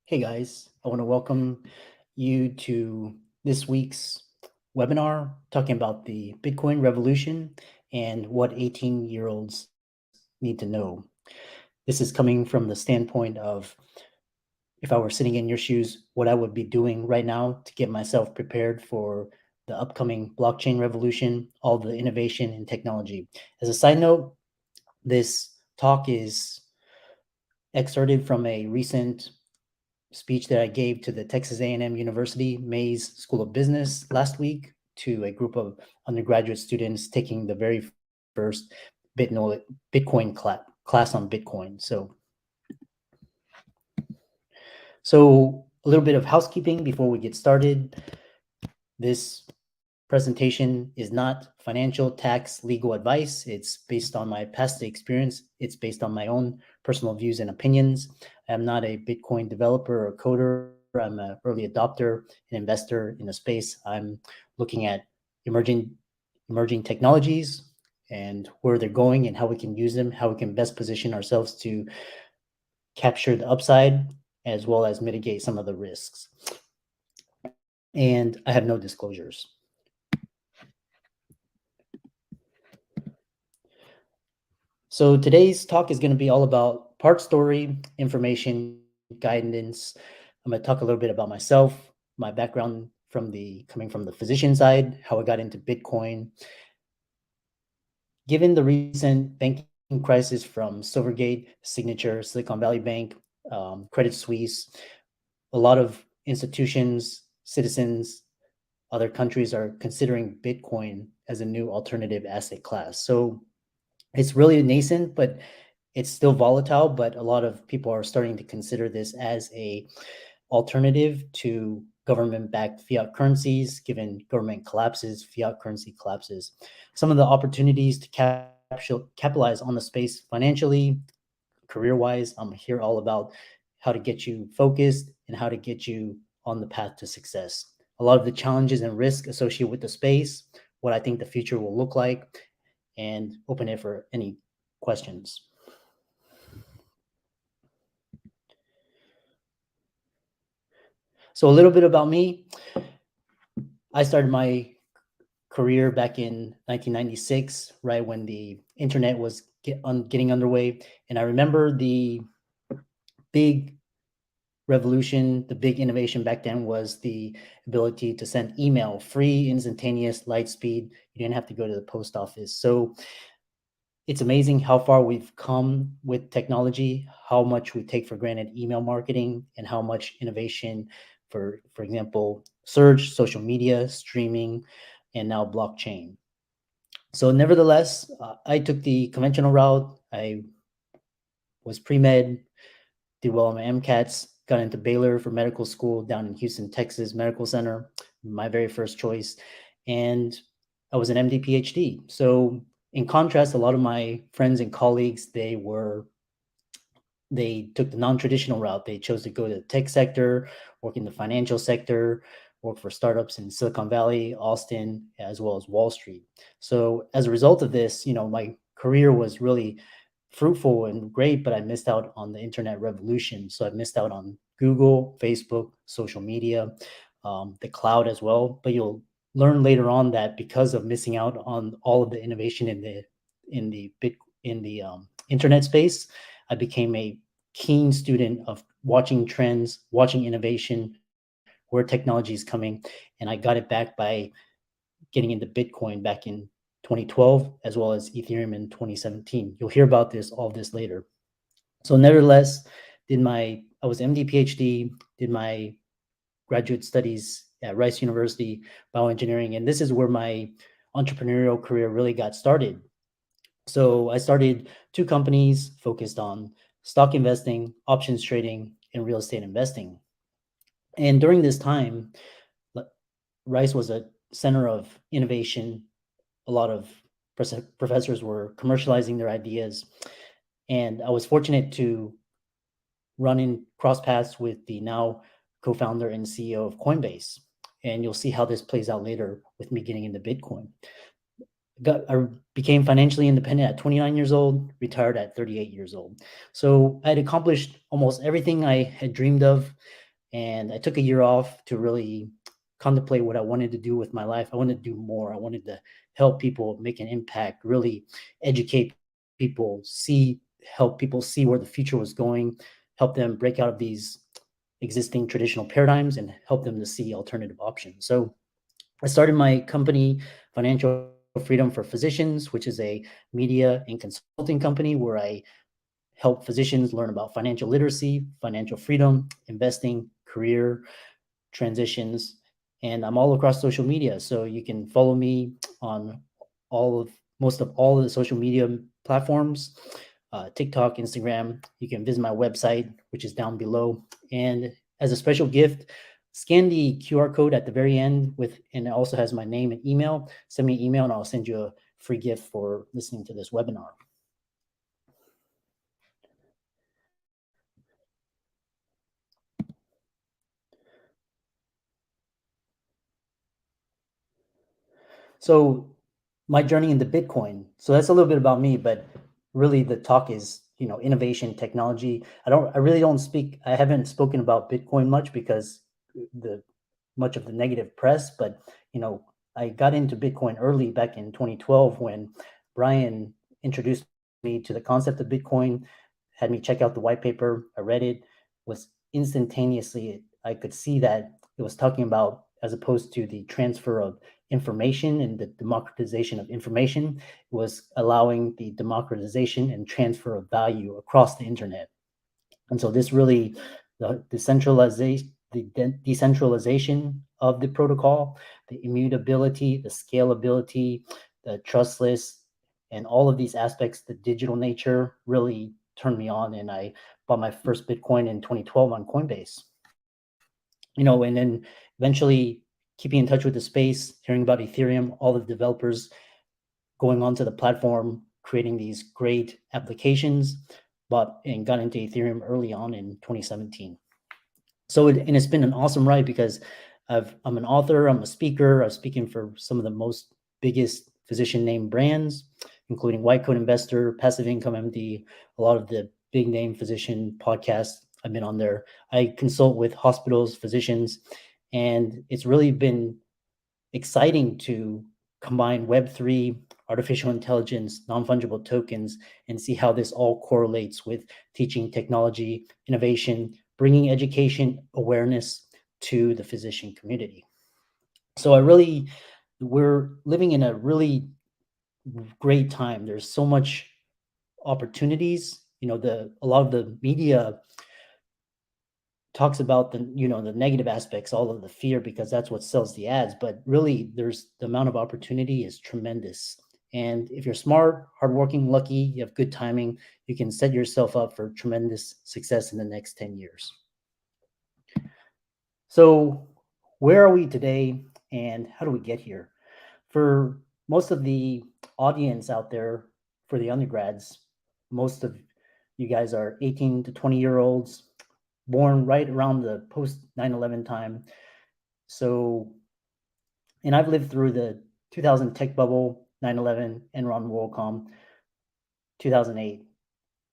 Hey guys, I want to welcome you to this week's webinar talking about the Bitcoin revolution and what 18-year-olds need to know. This is coming from the standpoint of if I were sitting in your shoes, what I would be doing right now to get myself prepared for the upcoming blockchain revolution, all the innovation and technology. As a side note, this talk is excerpted from a recent speech that I gave to the Texas A&M University Mays School of Business last week to a group of undergraduate students taking the very first Bitcoin class on Bitcoin. So a little bit of housekeeping before we get started. This presentation is not financial, tax, legal advice. It's based on my past experience. It's based on my own personal views and opinions. I'm not a Bitcoin developer or coder. I'm an early adopter, an investor in the space. I'm looking at emerging technologies and where they're going and how we can use them, how we can best position ourselves to capture the upside as well as mitigate some of the risks. And I have no disclosures. So today's talk is going to be all about part story, information, guidance. I'm going to talk a little bit about myself, my background coming from the physician side, how I got into Bitcoin. Given the recent banking crisis from Silvergate, Signature, Silicon Valley Bank, Credit Suisse, a lot of institutions, citizens, other countries are considering Bitcoin as a new alternative asset class. So it's really nascent, but it's still volatile, but a lot of people are starting to consider this as a alternative to government-backed fiat currencies. Given government collapses, fiat currency collapses. Some of the opportunities to capitalize on the space financially, career-wise, I'm here all about how to get you focused and how to get you on the path to success. A lot of the challenges and risks associated with the space, what I think the future will look like, and open it for any questions. So a little bit about me. I started my career back in 1996, right when the internet was getting underway. And I remember the big revolution, the big innovation back then was the ability to send email, free, instantaneous, light speed. You didn't have to go to the post office. So it's amazing how far we've come with technology, how much we take for granted email marketing, and how much innovation for example, search, social media, streaming, and now blockchain. So nevertheless, I took the conventional route. I was pre-med, did well on my MCATs, got into Baylor for medical school down in Houston, Texas Medical Center, my very first choice. And I was an MD PhD. So in contrast, a lot of my friends and colleagues, they took the non-traditional route. They chose to go to the tech sector, work in the financial sector, work for startups in Silicon Valley, Austin, as well as Wall Street. So as a result of this, my career was really fruitful and great, but I missed out on the internet revolution. So I missed out on Google, Facebook, social media, the cloud as well. But you'll learn later on that because of missing out on all of the innovation in the internet space, I became a keen student of watching trends, watching innovation, where technology is coming, and I got it back by getting into Bitcoin back in 2012, as well as Ethereum in 2017. You'll hear about all this later. So nevertheless, I was MD PhD, did my graduate studies at Rice University, bioengineering, and this is where my entrepreneurial career really got started. So I started 2 companies focused on stock investing, options trading, and real estate investing. And during this time, Rice was a center of innovation. A lot of professors were commercializing their ideas. And I was fortunate to run in cross paths with the now co-founder and CEO of Coinbase. And you'll see how this plays out later with me getting into Bitcoin. I became financially independent at 29 years old, retired at 38 years old. So I had accomplished almost everything I had dreamed of And I took a year off to really contemplate what I wanted to do with my life. I wanted to do more. I wanted to help people make an impact, really educate people, help people see where the future was going, help them break out of these existing traditional paradigms and help them to see alternative options. So I started my company, Financial Freedom for Physicians, which is a media and consulting company where I help physicians learn about financial literacy, financial freedom, investing, career transitions, and I'm all across social media. So you can follow me on all of most of all of the social media platforms, TikTok, Instagram. You can visit my website, which is down below. And as a special gift, scan the QR code at the very end and it also has my name and email. Send me an email and I'll send you a free gift for listening to this webinar. So my journey into Bitcoin. So that's a little bit about me, but really the talk is, innovation, technology. I haven't spoken about Bitcoin much because the much of the negative press, but you know, I got into Bitcoin early back in 2012 when Brian introduced me to the concept of Bitcoin, had me check out the white paper. I read it, was instantaneously, I could see that it was talking about, as opposed to the transfer of information and the democratization of information, it was allowing the democratization and transfer of value across the internet. And so this really, the decentralization of the protocol, the immutability, the scalability, the trustless, and all of these aspects, the digital nature really turned me on. And I bought my first Bitcoin in 2012 on Coinbase. And then eventually keeping in touch with the space, hearing about Ethereum, all the developers going onto the platform, creating these great applications, and got into Ethereum early on in 2017. And it's been an awesome ride because I'm an author, I'm a speaker, I'm speaking for some of the most biggest physician name brands, including White Coat Investor, Passive Income MD, a lot of the big name physician podcasts. I've been on there. I consult with hospitals, physicians, and it's really been exciting to combine Web3, artificial intelligence, non-fungible tokens, and see how this all correlates with teaching technology, innovation, bringing education awareness to the physician community. So we're living in a really great time. There's so much opportunities. A lot of the media talks about the negative aspects, all of the fear, because that's what sells the ads. But really, there's the amount of opportunity is tremendous. And if you're smart, hardworking, lucky, you have good timing, you can set yourself up for tremendous success in the next 10 years. So where are we today and how do we get here? For most of the audience out there, for the undergrads, most of you guys are 18 to 20-year-olds, born right around the post 9/11 time. So, and I've lived through the 2000 tech bubble, 9/11, Enron, WorldCom, 2008,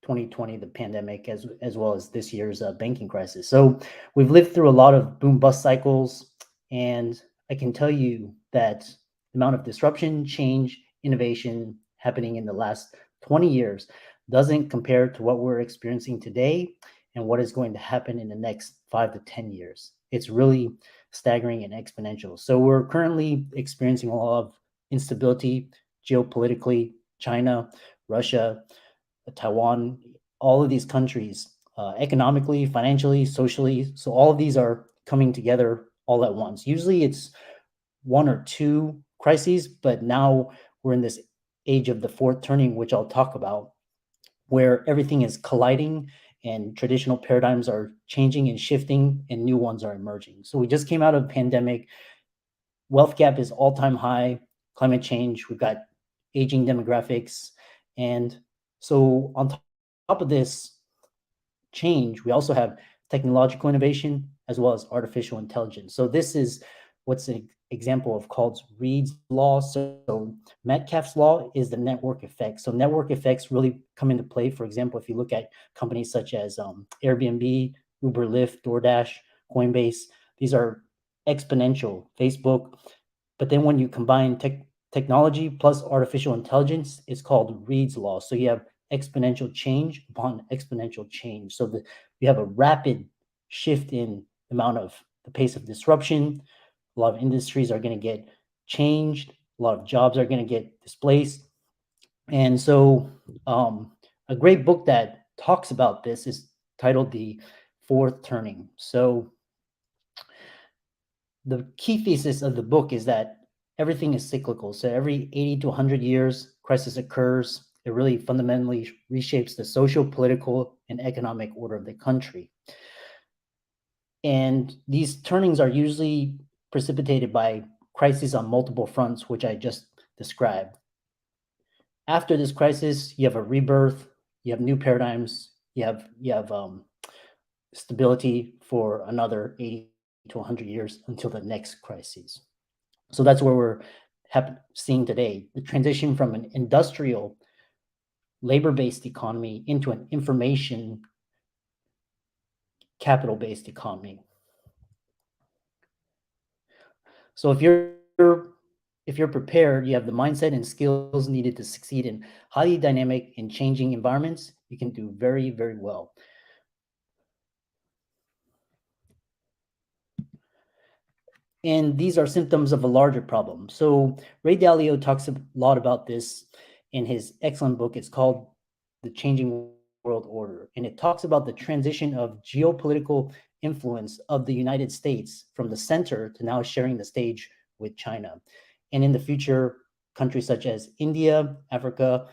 2020, the pandemic, as well as this year's banking crisis. So we've lived through a lot of boom bust cycles, and I can tell you that the amount of disruption, change, innovation happening in the last 20 years doesn't compare to what we're experiencing today and what is going to happen in the next 5 to 10 years. It's really staggering and exponential. So we're currently experiencing a lot of instability geopolitically. China, Russia, Taiwan, all of these countries, economically, financially, socially. So all of these are coming together all at once. Usually it's one or two crises, but now we're in this age of the fourth turning, which I'll talk about, where everything is colliding and traditional paradigms are changing and shifting and new ones are emerging. So we just came out of a pandemic. Wealth gap is all-time high. Climate change, we've got aging demographics. And so on top of this change, we also have technological innovation as well as artificial intelligence. So this is what's an example of called Reed's law. So Metcalfe's law is the network effect. So network effects really come into play. For example, if you look at companies such as Airbnb, Uber, Lyft, DoorDash, Coinbase. These are exponential. Facebook. But then when you combine technology plus artificial intelligence, it's called Reed's law. So you have exponential change upon exponential change. So you have a rapid shift in the amount of the pace of disruption. A lot of industries are going to get changed. A lot of jobs are going to get displaced. And so, a great book that talks about this is titled The Fourth Turning. So, the key thesis of the book is that everything is cyclical. So, every 80 to 100 years, crisis occurs. It really fundamentally reshapes the social, political, and economic order of the country. And these turnings are usually precipitated by crises on multiple fronts, which I just described. After this crisis, you have a rebirth, you have new paradigms, you have stability for another 80 to 100 years until the next crisis. So that's where we're seeing today the transition from an industrial labor-based economy into an information capital-based economy. So if you're prepared, you have the mindset and skills needed to succeed in highly dynamic and changing environments, you can do very, very well. And these are symptoms of a larger problem. So Ray Dalio talks a lot about this in his excellent book. It's called The Changing World Order. And it talks about the transition of geopolitical influence of the United States from the center to now sharing the stage with China. And in the future, countries such as India, Africa,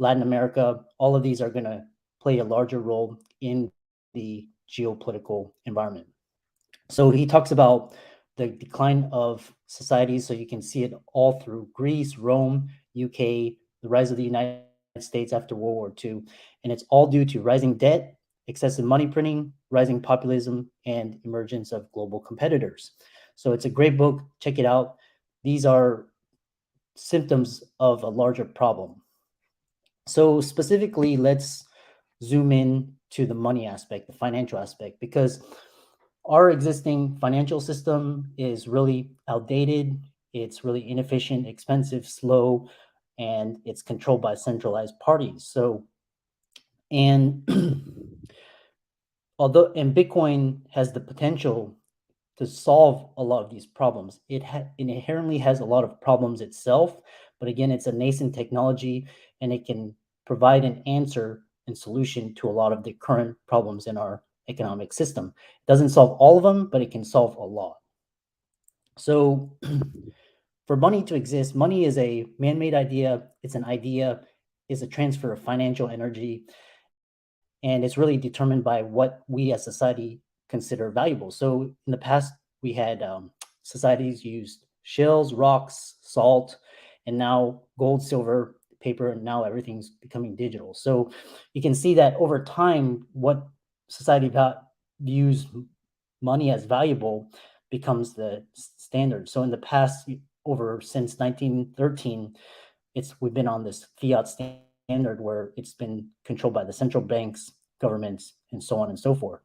Latin America, all of these are going to play a larger role in the geopolitical environment. So he talks about the decline of societies. So you can see it all through Greece, Rome, UK, the rise of the United States after World War II. And it's all due to rising debt, excessive money printing, rising populism, and emergence of global competitors. So it's a great book. Check it out. These are symptoms of a larger problem. So specifically, let's zoom in to the money aspect, the financial aspect, because our existing financial system is really outdated. It's really inefficient, expensive, slow, and it's controlled by centralized parties. So, and and Bitcoin has the potential to solve a lot of these problems. It inherently has a lot of problems itself, but again, it's a nascent technology and it can provide an answer and solution to a lot of the current problems in our economic system. It doesn't solve all of them, but it can solve a lot. So for money to exist, money is a man-made idea. It's an idea, it's a transfer of financial energy, and it's really determined by what we as society consider valuable. So in the past, we had societies used shells, rocks, salt, and now gold, silver, paper, and now everything's becoming digital. So you can see that over time, what society views money as valuable becomes the standard. So in the past, since 1913, we've been on this fiat standard where it's been controlled by the central banks, governments, and so on and so forth.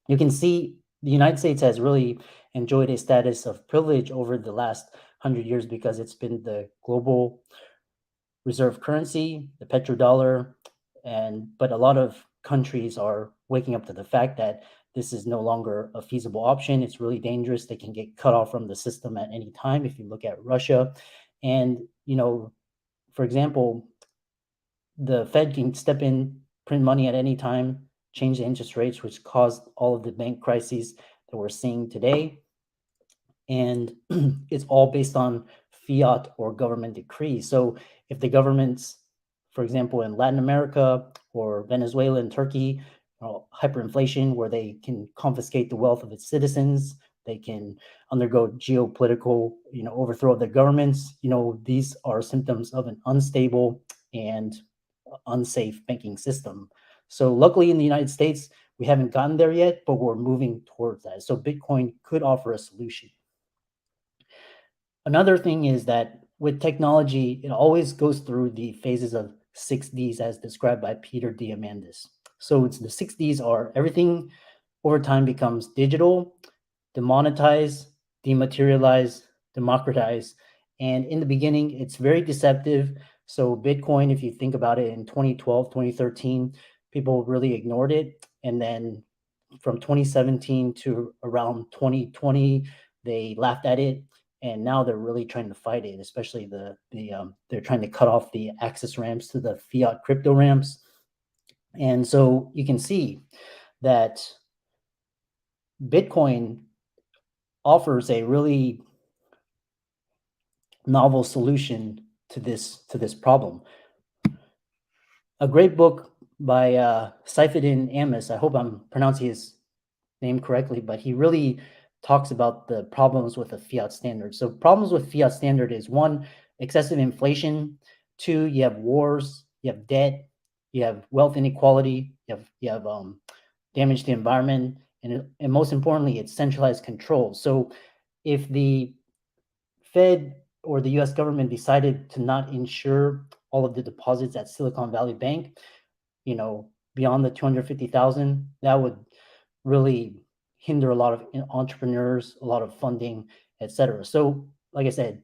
You can see the United States has really enjoyed a status of privilege over the last 100 years because it's been the global reserve currency, the petrodollar, but a lot of countries are waking up to the fact that this is no longer a feasible option. It's really dangerous. They can get cut off from the system at any time. If you look at Russia, and for example, the Fed can step in, print money at any time, change the interest rates, which caused all of the bank crises that we're seeing today. And it's all based on fiat or government decree. So if the governments, for example, in Latin America or Venezuela and Turkey, hyperinflation, where they can confiscate the wealth of its citizens, they can undergo geopolitical, overthrow of their governments. These are symptoms of an unstable and unsafe banking system. So luckily in the United States, we haven't gotten there yet, but we're moving towards that. So Bitcoin could offer a solution. Another thing is that with technology, it always goes through the phases of 6 Ds as described by Peter Diamandis. So it's the 6 Ds are everything over time becomes digital, demonetize, dematerialize, democratize. And in the beginning, it's very deceptive. So Bitcoin, if you think about it in 2012, 2013, people really ignored it. And then from 2017 to around 2020, they laughed at it. And now they're really trying to fight it, especially they're trying to cut off the access ramps to the fiat crypto ramps. And so you can see that Bitcoin offers a really novel solution to this problem. A great book by Saifuddin Amis. I hope I'm pronouncing his name correctly, but he really talks about the problems with a fiat standard. So problems with fiat standard is one, excessive inflation. Two, you have wars, you have debt, you have wealth inequality, you have damage to the environment, and most importantly, it's centralized control. So if the Fed or the US government decided to not insure all of the deposits at Silicon Valley Bank, beyond the 250,000, that would really hinder a lot of entrepreneurs, a lot of funding, etc. So, like I said,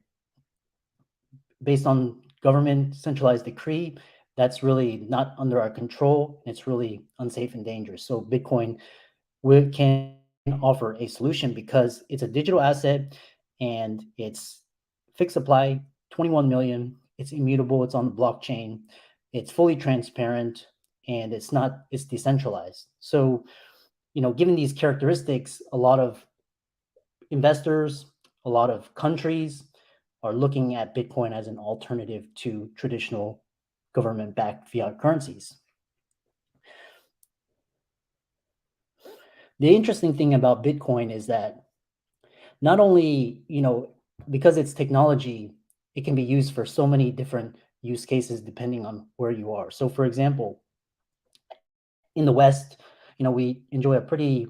based on government centralized decree, that's really not under our control. It's really unsafe and dangerous. So, Bitcoin can offer a solution because it's a digital asset and it's fixed supply, 21 million. It's immutable. It's on the blockchain. It's fully transparent and it's decentralized. So, given these characteristics, a lot of investors, a lot of countries are looking at Bitcoin as an alternative to traditional government backed fiat currencies. The interesting thing about Bitcoin is that not only, because it's technology, it can be used for so many different use cases depending on where you are. So, for example, in the West, we enjoy a pretty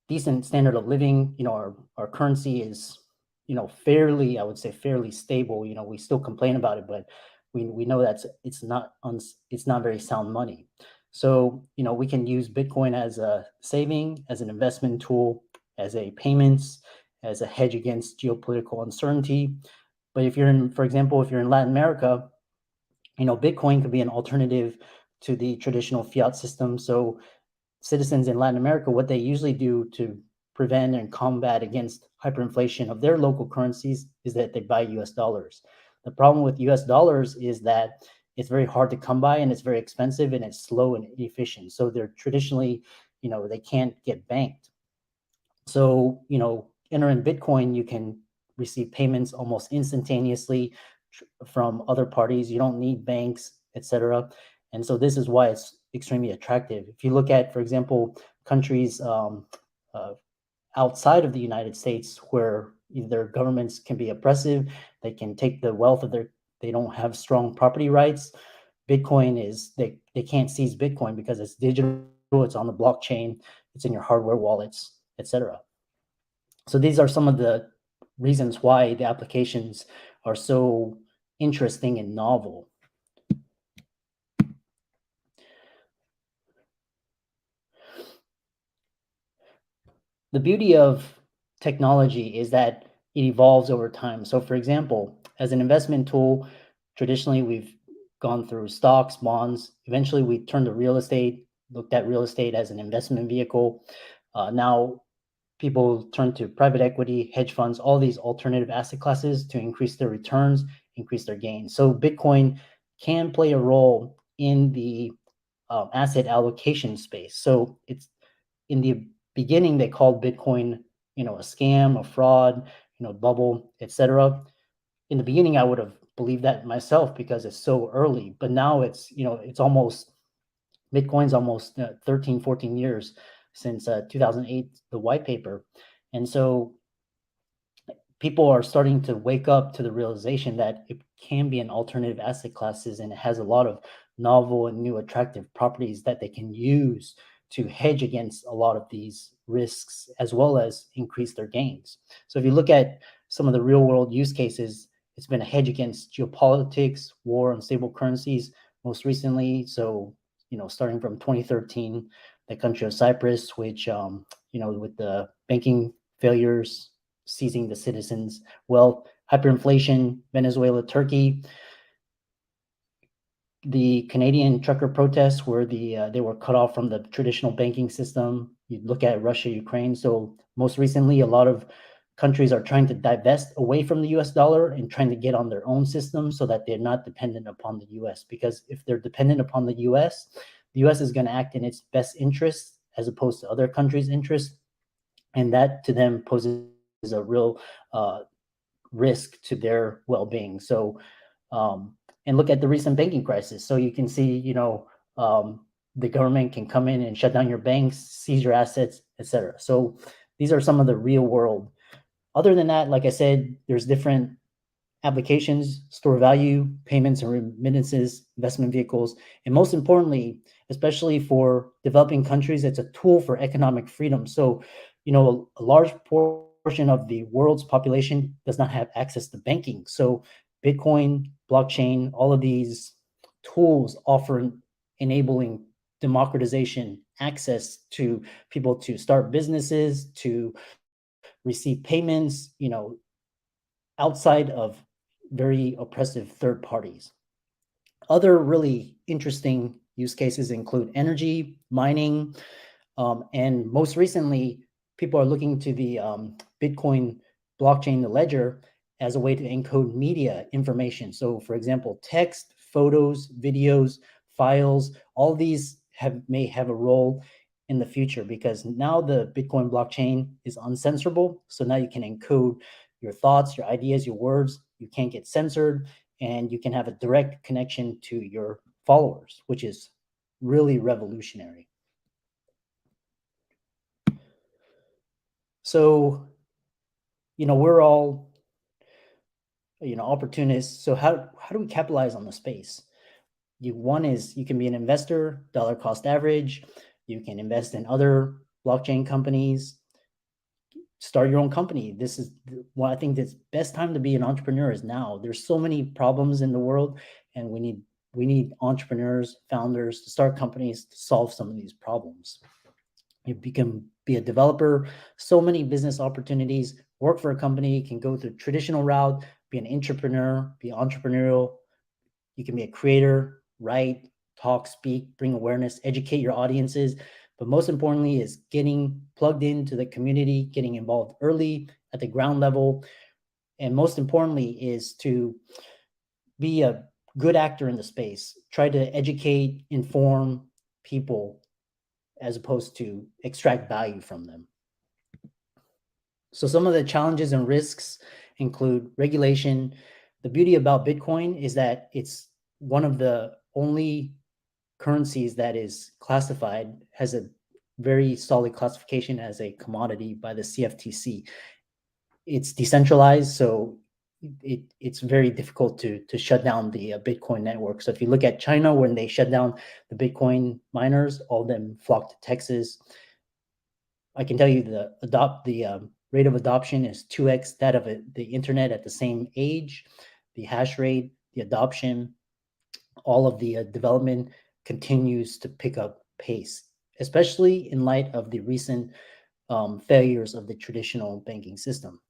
decent standard of living. Our currency is, fairly, I would say, fairly stable. We still complain about it, but we know it's not very sound money. So, we can use Bitcoin as a saving, as an investment tool, as a payments, as a hedge against geopolitical uncertainty. But for example, if you're in Latin America, Bitcoin could be an alternative to the traditional fiat system. So citizens in Latin America, what they usually do to prevent and combat against hyperinflation of their local currencies is that they buy US dollars. The problem with US dollars is that it's very hard to come by and it's very expensive and it's slow and inefficient. So they're traditionally, they can't get banked. So, entering Bitcoin, you can receive payments almost instantaneously from other parties. You don't need banks, etc. And so this is why it's extremely attractive. If you look at, for example, countries uh, outside of the United States where their governments can be oppressive, they can take the wealth of they don't have strong property rights. They can't seize Bitcoin because it's digital, it's on the blockchain, it's in your hardware wallets, etc. So these are some of the reasons why the applications are so interesting and novel. The beauty of technology is that it evolves over time. So, for example, as an investment tool, traditionally we've gone through stocks, bonds. Eventually, we turned to real estate, looked at real estate as an investment vehicle. Now, people turn to private equity, hedge funds, all these alternative asset classes to increase their returns, increase their gains. So, Bitcoin can play a role in the asset allocation space. So, it's in the beginning they called Bitcoin, a scam, a fraud, bubble, etc. In the beginning, I would have believed that myself because it's so early, but now it's almost Bitcoin's almost 13, 14 years since 2008, the white paper. And so people are starting to wake up to the realization that it can be an alternative asset classes and it has a lot of novel and new attractive properties that they can use to hedge against a lot of these risks as well as increase their gains. So if you look at some of the real world use cases, it's been a hedge against geopolitics, war, unstable currencies most recently. So, starting from 2013, the country of Cyprus, which with the banking failures seizing the citizens' wealth, hyperinflation, Venezuela, Turkey, the Canadian trucker protests where they were cut off from the traditional banking system. You look at Russia, Ukraine. So most recently, a lot of countries are trying to divest away from the US dollar and trying to get on their own system so that they're not dependent upon the US. Because if they're dependent upon the US is going to act in its best interest as opposed to other countries' interests. And that to them poses a real risk to their well-being. So and look at the recent banking crisis. So you can see, the government can come in and shut down your banks, seize your assets, etc. So these are some of the real world. Other than that, like I said, there's different applications, store value, payments and remittances, investment vehicles, and most importantly, especially for developing countries, it's a tool for economic freedom. So, a large portion of the world's population does not have access to banking. So Bitcoin, blockchain, all of these tools offer enabling democratization, access to people to start businesses, to receive payments, outside of very oppressive third parties. Other really interesting use cases include energy, mining, and most recently, people are looking to the Bitcoin blockchain, the ledger, as a way to encode media information. So, for example, text, photos, videos, files, all these may have a role in the future because now the Bitcoin blockchain is uncensorable. So now you can encode your thoughts, your ideas, your words. You can't get censored, and you can have a direct connection to your followers, which is really revolutionary. So, we're all, opportunists. So how do we capitalize on the space? One is you can be an investor, dollar cost average. You can invest in other blockchain companies, start your own company. This is what I think the best time to be an entrepreneur is now. There's so many problems in the world, and we need entrepreneurs, founders to start companies to solve some of these problems. You can be a developer, so many business opportunities, work for a company, can go the traditional route, be an entrepreneur, be entrepreneurial. You can be a creator, write, talk, speak, bring awareness, educate your audiences. But most importantly is getting plugged into the community, getting involved early at the ground level. And most importantly is to be a good actor in the space. Try to educate, inform people as opposed to extract value from them. So some of the challenges and risks include regulation. The beauty about Bitcoin is that it's one of the only currencies that is classified, has a very solid classification as a commodity by the CFTC. It's decentralized, so it's very difficult to shut down the Bitcoin network. So if you look at China, when they shut down the Bitcoin miners, all of them flocked to Texas. I can tell you the rate of adoption is 2x that of the internet at the same age. The hash rate, the adoption, all of the development continues to pick up pace, especially in light of the recent failures of the traditional banking system.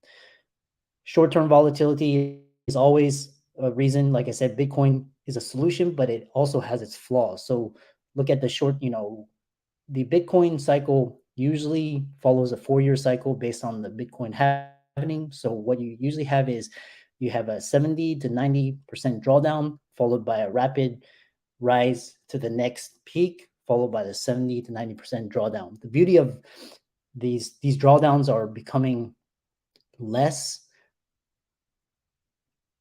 Short-term volatility is always a reason. Like I said, Bitcoin is a solution, but it also has its flaws. So look at the Bitcoin cycle usually follows a 4-year cycle based on the Bitcoin happening. So what you usually have is you have a 70 to 90% drawdown, followed by a rapid rise to the next peak, followed by the 70 to 90% drawdown. The beauty of these drawdowns are becoming less,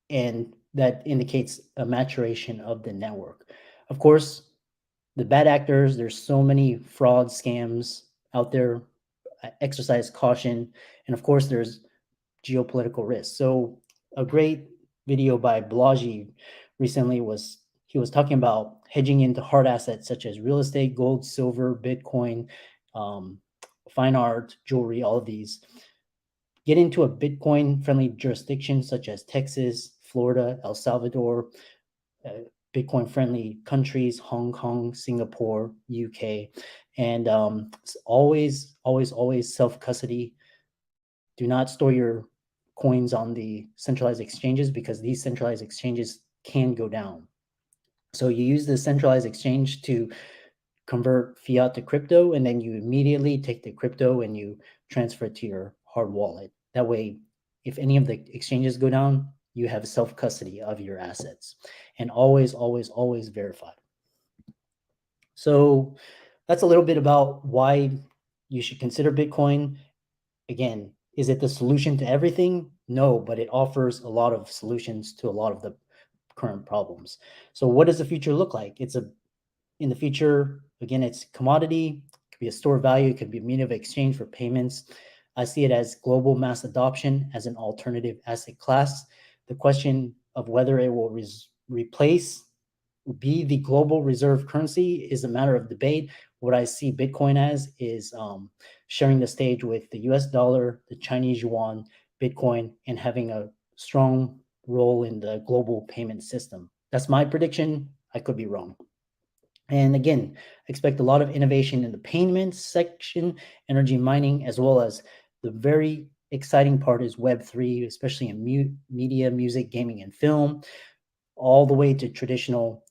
and that indicates a maturation of the network. Of course, the bad actors, there's so many fraud scams out there. Exercise caution. And of course, there's geopolitical risks. So a great video by Blasi recently he was talking about hedging into hard assets such as real estate, gold, silver, Bitcoin, fine art, jewelry, all of these. Get into a Bitcoin friendly jurisdiction such as Texas, Florida, El Salvador. Bitcoin friendly countries, Hong Kong, Singapore, UK, and always self custody. Do not store your coins on the centralized exchanges because these centralized exchanges can go down. So you use the centralized exchange to convert fiat to crypto, and then you immediately take the crypto and you transfer it to your hard wallet. That way, if any of the exchanges go down, you have self custody of your assets, and always verify. So that's a little bit about why you should consider Bitcoin. Again, is it the solution to everything? No, but it offers a lot of solutions to a lot of the current problems. So what does the future look like? In the future, again, it's commodity, it could be a store of value, it could be a medium of exchange for payments. I see it as global mass adoption as an alternative asset class. The question of whether it will replace, be the global reserve currency is a matter of debate. What I see Bitcoin as is sharing the stage with the US dollar, the Chinese yuan, Bitcoin, and having a strong role in the global payment system. That's my prediction. I could be wrong. And again, expect a lot of innovation in the payments section, energy mining, as well as the very exciting part is Web3, especially in media, music, gaming, and film, all the way to traditional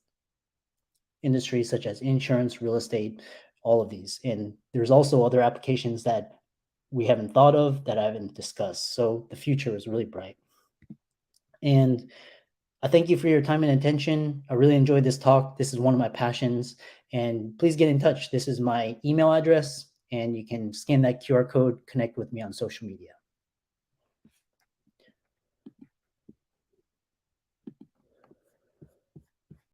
industries such as insurance, real estate, all of these. And there's also other applications that we haven't thought of that I haven't discussed. So the future is really bright. And I thank you for your time and attention. I really enjoyed this talk. This is one of my passions. And please get in touch. This is my email address, and you can scan that QR code, connect with me on social media.